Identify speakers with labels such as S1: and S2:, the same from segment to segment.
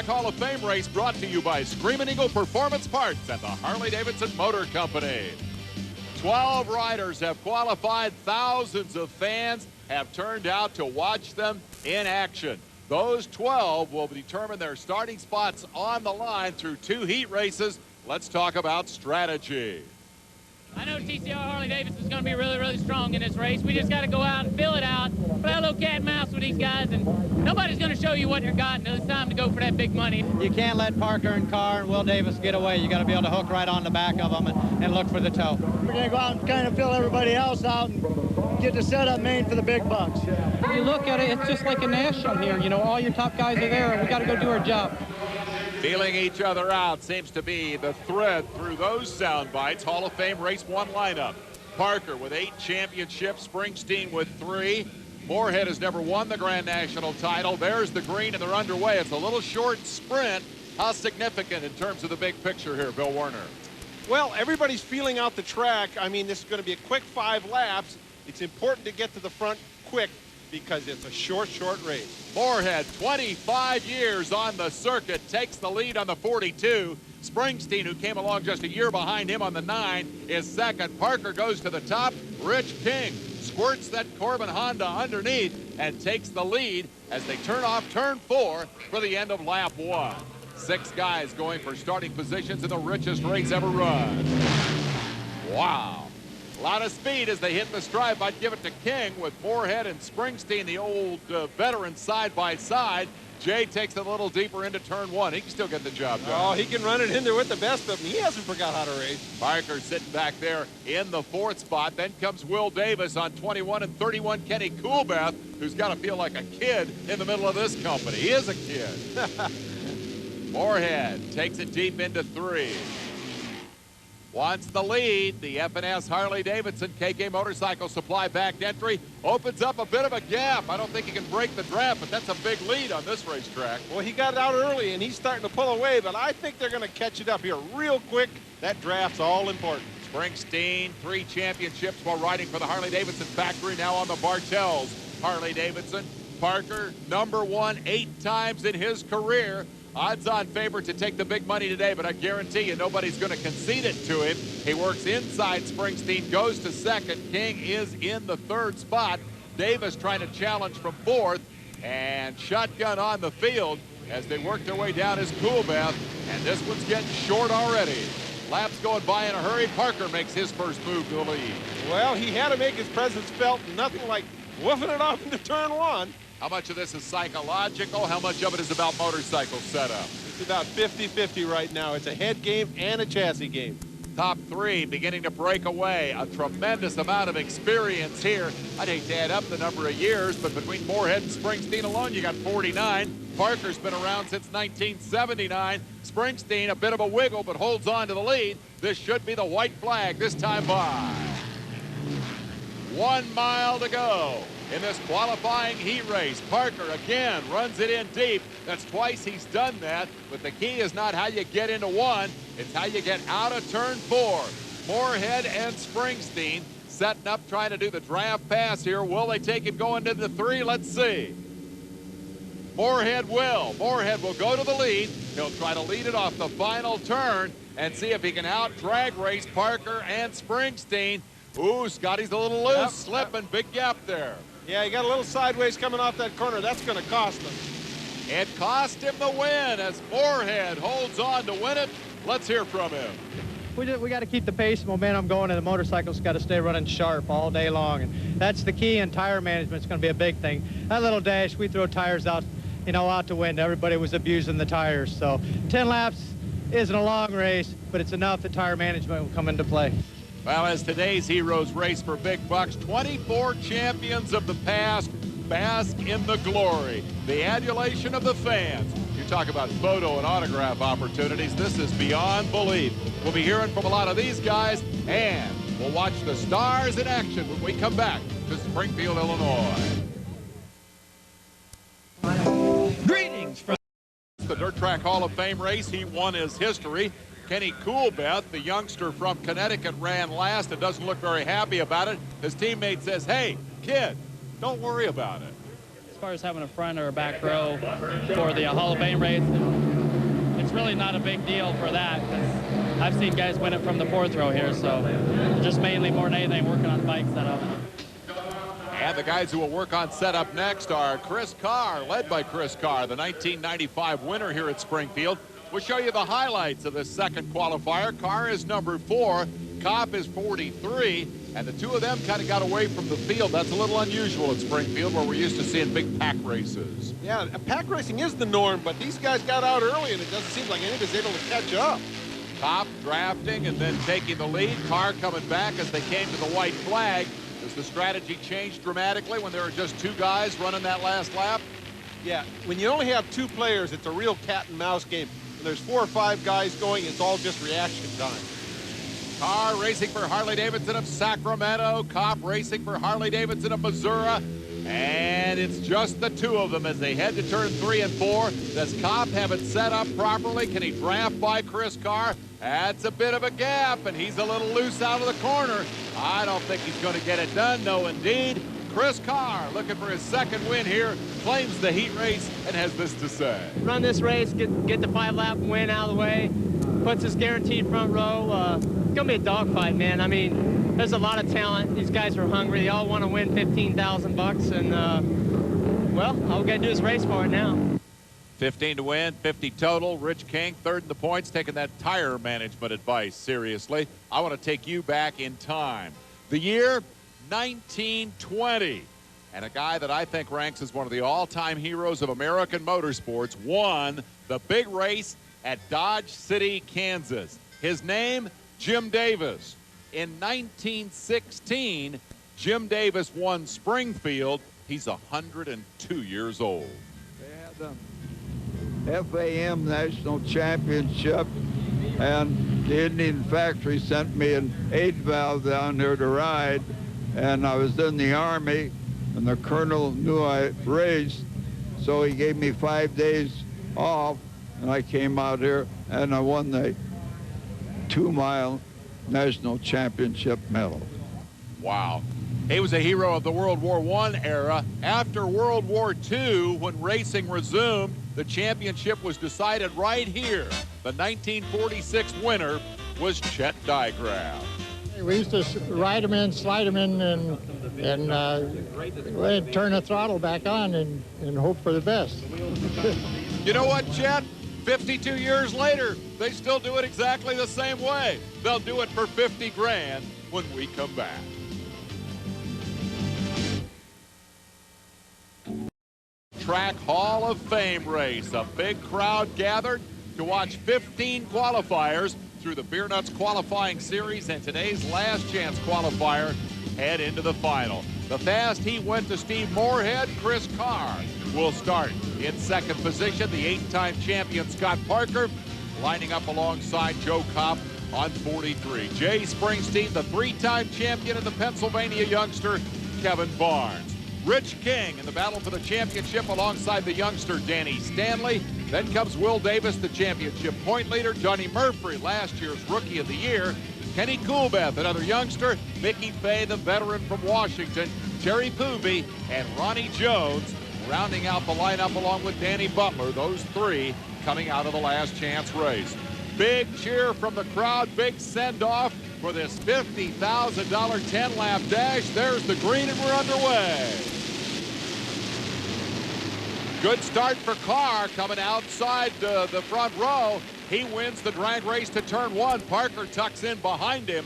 S1: Hall of Fame race brought to you by Screamin' Eagle Performance Parts and the Harley-Davidson Motor Company. 12 riders have qualified. Thousands of fans have turned out to watch them in action. Those 12 will determine their starting spots on the line through 2 heat races. Let's talk about strategy.
S2: I know TCR Harley-Davidson is going to be really, really strong in this race. We just got to go out and fill it out, play a little cat and mouse with these guys, and nobody's going to show you what they're got until it's time to go for that big money.
S3: You can't let Parker and Carr and Will Davis get away. You got to be able to hook right on the back of them and look for the toe.
S4: We're going to go out and kind of fill everybody else out and get the setup made for the big bucks.
S5: If you look at it, it's just like a national here. You know, all your top guys are there, and we got to go do our job.
S1: Feeling each other out seems to be the thread through those sound bites. Hall of Fame Race 1 lineup. Parker with 8 championships, Springsteen with 3. Moorhead has never won the Grand National title. There's the green, and they're underway. It's a little short sprint. How significant in terms of the big picture here, Bill Warner?
S6: Well, everybody's feeling out the track. I mean, this is going to be a quick 5 laps. It's important to get to the front quick because it's a short race.
S1: Moorhead, 25 years on the circuit, takes the lead on the 42. Springsteen, who came along just a year behind him on the 9, is second. Parker goes to the top. Rich King squirts that Corbin Honda underneath and takes the lead as they turn off turn 4 for the end of lap 1. 6 guys going for starting positions in the richest race ever run. Wow. A lot of speed as they hit the stripe. I'd give it to King with Moorhead and Springsteen, the old veterans, side by side. Jay takes it a little deeper into turn 1. He can still get the job done.
S6: Oh, he can run it in there with the best of them. He hasn't forgot how to race.
S1: Parker sitting back there in the 4th spot. Then comes Will Davis on 21 and 31. Kenny Coolbeth, who's got to feel like a kid in the middle of this company. He is a kid. Moorhead takes it deep into 3. Wants the lead. The F&S Harley-Davidson KK Motorcycle Supply backed entry opens up a bit of a gap. I don't think he can break the draft, but that's a big lead on this racetrack.
S6: Well, he got it out early, and he's starting to pull away, but I think they're going to catch it up here real quick. That draft's all important.
S1: Springsteen, 3 championships while riding for the Harley-Davidson factory, now on the Bartels Harley-Davidson. Parker, number 1 8 times in his career. Odds-on favorite to take the big money today, but I guarantee you nobody's going to concede it to him. He works inside Springsteen, goes to 2nd. King is in the 3rd spot. Davis trying to challenge from 4th, and shotgun on the field as they work their way down is Coolbeth, and this one's getting short already. Laps going by in a hurry. Parker makes his first move to the lead.
S6: Well, he had to make his presence felt, nothing like woofing it off into turn 1.
S1: How much of this is psychological? How much of it is about motorcycle setup?
S6: It's about 50-50 right now. It's a head game and a chassis game.
S1: Top 3 beginning to break away. A tremendous amount of experience here. I'd hate to add up the number of years, but between Moorhead and Springsteen alone, you got 49. Parker's been around since 1979. Springsteen, a bit of a wiggle, but holds on to the lead. This should be the white flag this time by. 1 mile to go in this qualifying heat race. Parker again runs it in deep. That's twice he's done that, but the key is not how you get into 1, it's how you get out of turn 4. Moorhead and Springsteen setting up, trying to do the draft pass here. Will they take him going into 3? Let's see. Moorhead will. Moorhead will go to the lead. He'll try to lead it off the final turn and see if he can out-drag race Parker and Springsteen. Ooh, Scotty's a little loose, slipping, big gap there.
S6: Yeah, he got a little sideways coming off that corner. That's going to cost him.
S1: It cost him the win as Moorhead holds on to win it. Let's hear from him.
S3: We got to keep the pace and momentum going, and the motorcycle's got to stay running sharp all day long. And that's the key, and tire management's going to be a big thing. That little dash, we throw tires out, out to win. Everybody was abusing the tires. So 10 laps isn't a long race, but it's enough that tire management will come into play.
S1: Well, as today's heroes race for big bucks, 24 champions of the past bask in the glory, the adulation of the fans. You talk about photo and autograph opportunities. This is beyond belief. We'll be hearing from a lot of these guys, and we'll watch the stars in action when we come back to Springfield, Illinois.
S7: Greetings from
S1: the Dirt Track Hall of Fame race. He won his history. Kenny Coolbeth, the youngster from Connecticut, ran last and doesn't look very happy about it. His teammate says, hey, kid, don't worry about it.
S2: As far as having a front or a back row for the Hall of Fame race,
S5: it's really not a big deal for that, because I've seen guys win it from the 4th row here, so just mainly more than anything working on bike setup.
S1: And the guys who will work on setup next are Chris Carr, led by Chris Carr, the 1995 winner here at Springfield. We'll show you the highlights of this second qualifier. Carr is number 4, Kopp is 43, and the two of them kind of got away from the field. That's a little unusual at Springfield, where we're used to seeing big pack races.
S6: Yeah, pack racing is the norm, but these guys got out early, and it doesn't seem like anybody's able to catch up.
S1: Kopp drafting and then taking the lead. Carr coming back as they came to the white flag. Does the strategy change dramatically when there are just 2 guys running that last lap?
S6: Yeah, when you only have 2 players, it's a real cat and mouse game. When there's 4 or 5 guys going, it's all just reaction time.
S1: Carr racing for Harley-Davidson of Sacramento. Kopp racing for Harley-Davidson of Missouri. And it's just the 2 of them as they head to turn 3 and 4. Does Kopp have it set up properly? Can he draft by Chris Carr? That's a bit of a gap, and he's a little loose out of the corner. I don't think he's going to get it done. No, indeed. Chris Carr, looking for his second win here, claims the heat race and has this to say.
S8: Run this race, get the 5-lap win out of the way, puts us guaranteed front row. It's going to be a dogfight, man. I mean, there's a lot of talent. These guys are hungry. They all want to win $15,000, and, well, all we got to do is race for it now.
S1: 15 to win, 50 total. Rich King, 3rd in the points, taking that tire management advice seriously. I want to take you back in time. The year 1920. And a guy that I think ranks as one of the all-time heroes of American motorsports won the big race at Dodge City, Kansas. His name, Jim Davis. In 1916, Jim Davis won Springfield. He's 102 years old.
S9: They had the FAM National Championship, and the Indian factory sent me an 8-valve down there to ride, and I was in the Army, and the colonel knew I raced, so he gave me 5 days off, and I came out here and I won the 2-mile national championship medal.
S1: Wow. He was a hero of the World War I era. After World War II, when racing resumed, the championship was decided right here. The 1946 winner was Chet Digraph.
S10: We used to ride them in, slide them in, and turn the throttle back on and hope for the best.
S1: You know what, Chet? 52 years later, they still do it exactly the same way. They'll do it for 50 grand when we come back. Track Hall of Fame race. A big crowd gathered to watch 15 qualifiers through the Beer Nuts qualifying series, and today's last chance qualifier head into the final. The fast heat went to Steve Moorhead. Chris Carr will start in 2nd position. The 8-time champion Scott Parker lining up alongside Joe Kopp on 43. Jay Springsteen, the 3-time champion, and the Pennsylvania youngster Kevin Barnes. Rich King in the battle for the championship alongside the youngster Danny Stanley. Then comes Will Davis, the championship point leader. Johnny Murphy, last year's Rookie of the Year. Kenny Coolbeth, another youngster. Mickey Fay, the veteran from Washington. Terry Poobie and Ronnie Jones rounding out the lineup along with Danny Butler. Those 3 coming out of the last chance race. Big cheer from the crowd. Big send-off for this $50,000 10-lap dash. There's the green, and we're underway. Good start for Carr coming outside the front row. He wins the drag race to turn 1. Parker tucks in behind him.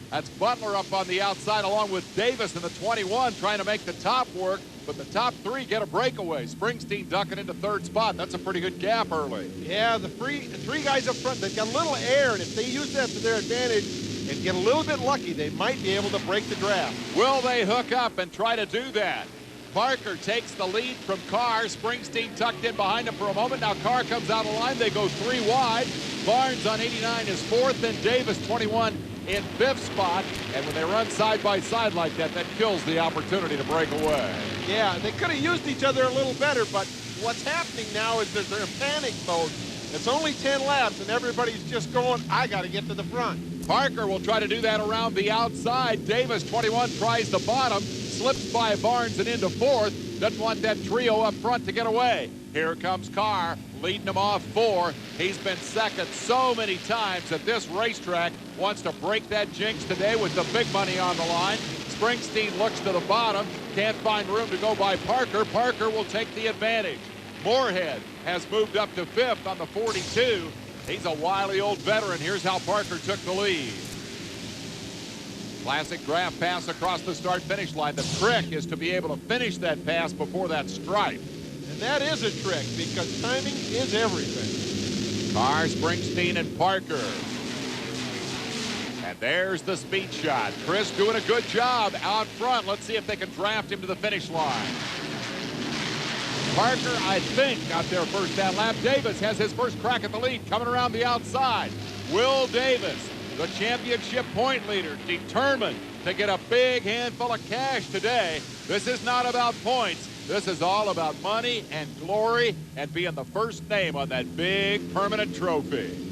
S1: That's Butler up on the outside along with Davis in the 21 trying to make the top work, but the top 3 get a breakaway. Springsteen ducking into 3rd spot. That's a pretty good gap early.
S6: Yeah, the 3 guys up front, they've got a little air, and if they use that to their advantage and get a little bit lucky, they might be able to break the draft.
S1: Will they hook up and try to do that? Parker takes the lead from Carr. Springsteen tucked in behind him for a moment. Now Carr comes out of line. They go 3 wide. Barnes on 89 is 4th, and Davis 21 in 5th spot. And when they run side by side like that, that kills the opportunity to break away.
S6: Yeah, they could have used each other a little better, but what's happening now is that they're in panic mode. It's only 10 laps, and everybody's just going, I got to get to the front.
S1: Parker will try to do that around the outside. Davis, 21, tries the bottom, slips by Barnes and into 4th. Doesn't want that trio up front to get away. Here comes Carr, leading him off 4. He's been second so many times at this racetrack. Wants to break that jinx today with the big money on the line. Springsteen looks to the bottom, can't find room to go by Parker. Parker will take the advantage. Moorhead has moved up to 5th on the 42. He's a wily old veteran. Here's how Parker took the lead. Classic draft pass across the start-finish line. The trick is to be able to finish that pass before that stripe.
S6: And that is a trick because timing is everything.
S1: Carr, Springsteen, and Parker. And there's the speed shot. Chris doing a good job out front. Let's see if they can draft him to the finish line. Parker, I think, got there first that lap. Davis has his first crack at the lead coming around the outside. Will Davis, the championship point leader, determined to get a big handful of cash today. This is not about points. This is all about money and glory and being the first name on that big permanent trophy.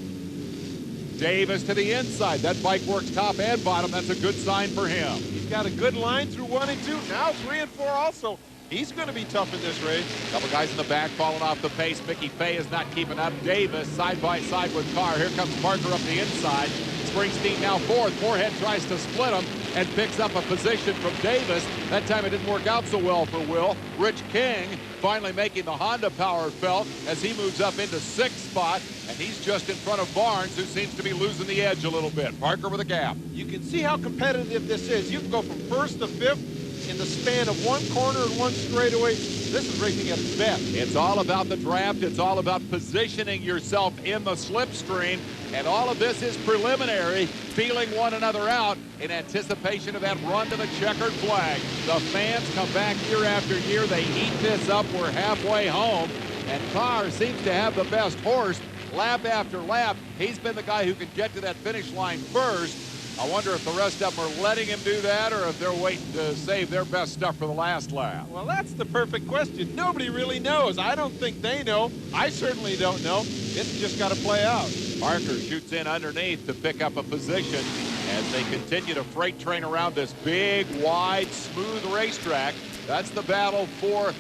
S1: Davis to the inside. That bike works top and bottom. That's a good sign for him.
S6: He's got a good line through 1 and 2. Now 3 and 4 also. He's going to be tough in this race.
S1: A couple guys in the back falling off the pace. Mickey Fay is not keeping up. Davis side by side with Carr. Here comes Parker up the inside. Springsteen now 4th. Moorhead tries to split him and picks up a position from Davis. That time it didn't work out so well for Will. Rich King finally making the Honda power felt as he moves up into 6th spot, and he's just in front of Barnes, who seems to be losing the edge a little bit. Parker with a gap.
S6: You can see how competitive this is. You can go from 1st to 5th in the span of 1 corner and 1 straightaway. This is racing at its best.
S1: It's all about the draft. It's all about positioning yourself in the slipstream. And all of this is preliminary, feeling one another out in anticipation of that run to the checkered flag. The fans come back year after year. They eat this up. We're halfway home. And Carr seems to have the best horse. Lap after lap, he's been the guy who can get to that finish line first. I wonder if the rest of them are letting him do that or if they're waiting to save their best stuff for the last lap.
S6: Well, that's the perfect question. Nobody really knows. I don't think they know. I certainly don't know. It's just got to play out.
S1: Parker shoots in underneath to pick up a position as they continue to freight train around this big, wide, smooth racetrack. That's the battle for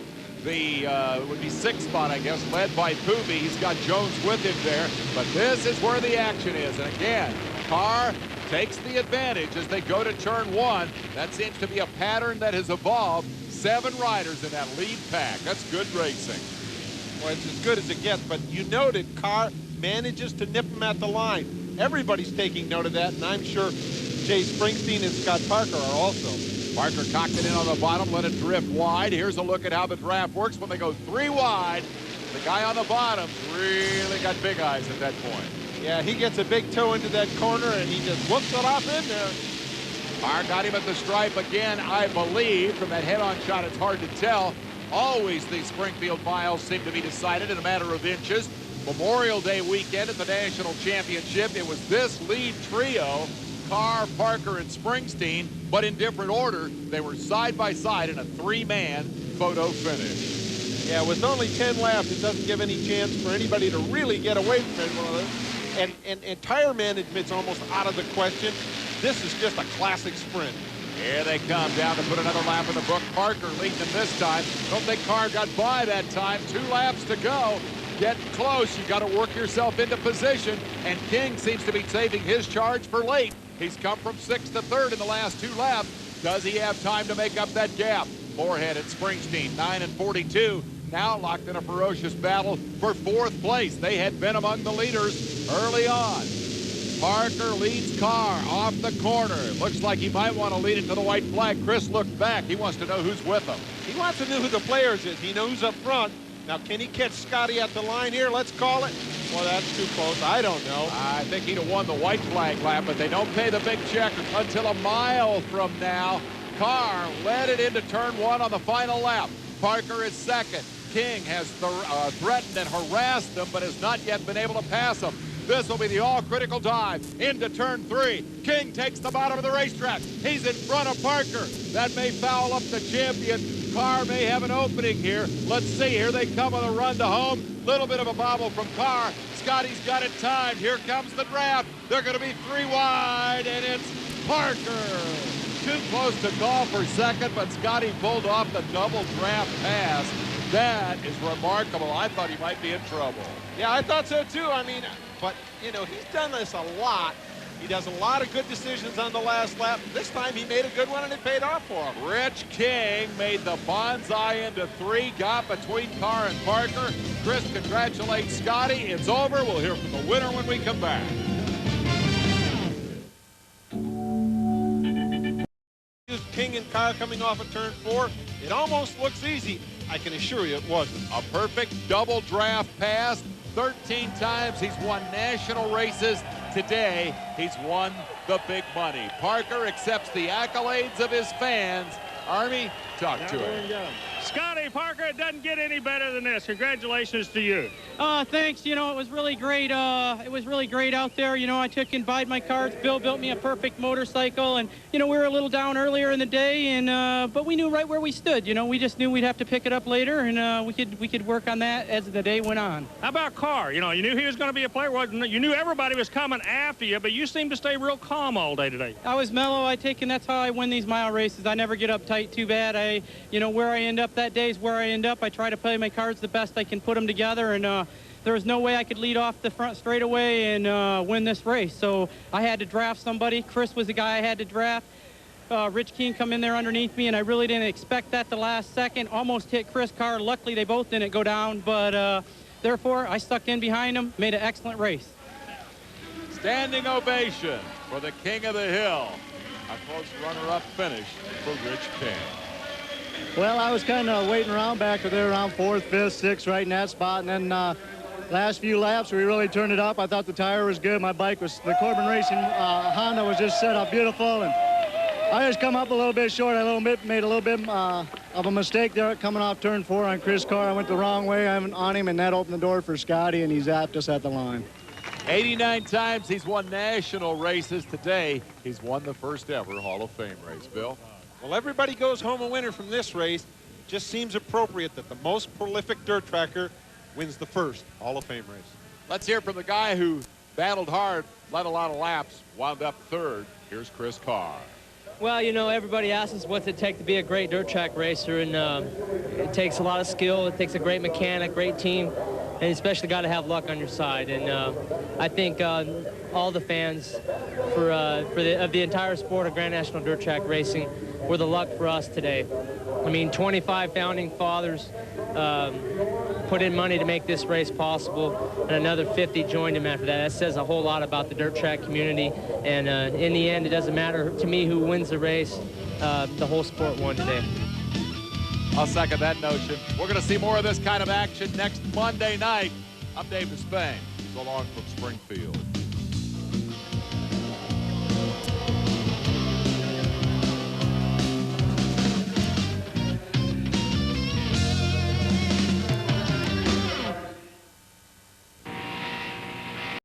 S1: the it would be 6th spot, I guess, led by Poovey. He's got Jones with him there, but this is where the action is. And again, Carr takes the advantage as they go to turn 1. That seems to be a pattern that has evolved. 7 riders in that lead pack. That's good racing.
S6: Well, it's as good as it gets, but you noted Carr manages to nip him at the line. Everybody's taking note of that, and I'm sure Jay Springsteen and Scott Parker are also.
S1: Parker cocked it in on the bottom, let it drift wide. Here's a look at how the draft works when they go 3 wide. The guy on the bottom really got big eyes at that point.
S6: Yeah, he gets a big toe into that corner, and he just whoops it off in there.
S1: Carr got him at the stripe again, I believe. From that head-on shot, it's hard to tell. Always the Springfield miles seem to be decided in a matter of inches. Memorial Day weekend at the National Championship, it was this lead trio, Carr, Parker, and Springsteen, but in different order. They were side by side in a 3-man photo finish.
S6: Yeah, with only 10 laps, it doesn't give any chance for anybody to really get away from it. And tire management's almost out of the question. This is just a classic sprint.
S1: Here they come down to put another lap in the book. Parker leading them this time. Don't think Carr got by that time. 2 laps to go. Getting close. You got to work yourself into position. And King seems to be saving his charge for late. He's come from 6th to 3rd in the last 2 laps. Does he have time to make up that gap? Moorhead and Springsteen, 9 and 42. Now locked in a ferocious battle for 4th place. They had been among the leaders early on. Parker leads Carr off the corner. Looks like he might want to lead it to the white flag. Chris looked back. He wants to know who's with him.
S6: He wants to know who the players is. He knows up front. Now, can he catch Scotty at the line here? Let's call it. Well, that's too close. I don't know.
S1: I think he'd have won the white flag lap, but they don't pay the big check until a mile from now. Carr led it into turn 1 on the final lap. Parker is 2nd. King has threatened and harassed them, but has not yet been able to pass them. This will be the all-critical dive into turn 3. King takes the bottom of the racetrack. He's in front of Parker. That may foul up the champion. Carr may have an opening here. Let's see. Here they come on a run to home. Little bit of a bobble from Carr. Scotty's got it timed. Here comes the draft. They're going to be 3 wide, and it's Parker. Too close to call for 2nd, but Scotty pulled off the double draft pass. That is remarkable. I thought he might be in trouble.
S6: Yeah, I thought so too. I mean, but, you know, he's done this a lot. He does a lot of good decisions on the last lap. This time he made a good one and it paid off for him.
S1: Rich King made the bonsai into 3, got between Carr and Parker. Chris congratulates Scotty. It's over. We'll hear from the winner when we come back.
S6: King and Carr coming off of turn 4. It almost looks easy. I can assure you it wasn't.
S1: A perfect double draft pass. 13 times he's won national races. Today, he's won the big money. Parker accepts the accolades of his fans. Army, talk to him.
S11: Scotty Parker, it doesn't get any better than this. Congratulations to you.
S5: Thanks. You know, it was really great. It was really great out there. You know, I took and buyed my cards. Bill built me a perfect motorcycle, and you know, we were a little down earlier in the day, and but we knew right where we stood. You know, we just knew we'd have to pick it up later, and we could work on that as the day went on.
S11: How about Carr? You know, you knew he was going to be a player. You knew everybody was coming after you, but you seemed to stay real calm all day today.
S5: I was mellow. That's how I win these mile races. I never get uptight too bad. You know, where I end up that day is where I end up. I try to play my cards the best I can, put them together, and there was no way I could lead off the front straightaway and win this race. So I had to draft somebody. Chris was the guy I had to draft. Rich King come in there underneath me, and I really didn't expect that the last second. Almost hit Chris Carr. Luckily, they both didn't go down, but therefore, I stuck in behind him, made an excellent race.
S1: Standing ovation for the King of the Hill. A close runner-up finish for Rich King.
S4: Well, I was kind of waiting around back there around 4th, 5th, 6th, right in that spot, and then last few laps we really turned it up. I thought the tire was good. My bike was, the Corbin Racing Honda was just set up beautiful, and I just come up a little bit short. I made a little bit of a mistake there coming off turn 4 on Chris Carr. I went the wrong way on him, and that opened the door for Scotty, and he zapped us at the line.
S1: 89 times he's won national races. Today, he's won the first ever Hall of Fame race. Bill?
S6: Well, everybody goes home a winner from this race. Just seems appropriate that the most prolific dirt tracker wins the first Hall of Fame race.
S1: Let's hear from the guy who battled hard, led a lot of laps, wound up 3rd. Here's Chris Carr.
S8: Well, you know, everybody asks us what's it take to be a great dirt track racer, and it takes a lot of skill. It takes a great mechanic, great team, and especially got to have luck on your side. And I think all the fans of the entire sport of Grand National Dirt Track Racing were the luck for us today. I mean, 25 founding fathers put in money to make this race possible, and another 50 joined him after that. That says a whole lot about the dirt track community, and in the end, it doesn't matter to me who wins the race. The whole sport won today.
S1: I'll second that notion. We're going to see more of this kind of action next Monday night. I'm Dave Despain. So long from Springfield.